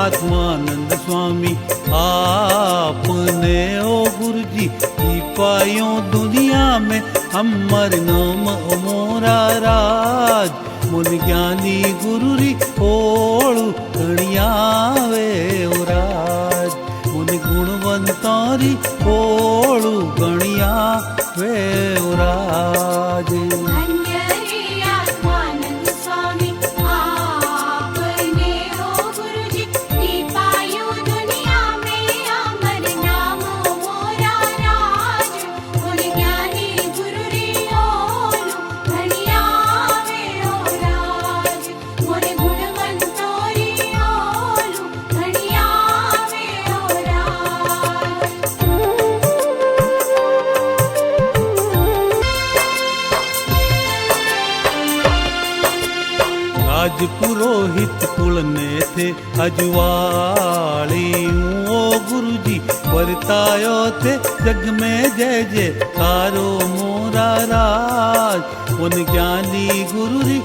आत्मानंद स्वामी आपने ओ गुरु जी पायो दुनिया में हमर नाम मोरा राज मुन ज्ञानी गुरु री ओळू गणिया वे राज मुन गुणवंतारी ओळू गणिया वे राज। राज पुरोहित कुल ने थे अजवाली ओ गुरु जी वर्तायो थे जग में जय जय कारो मोरा राज उन ज्ञानी गुरु री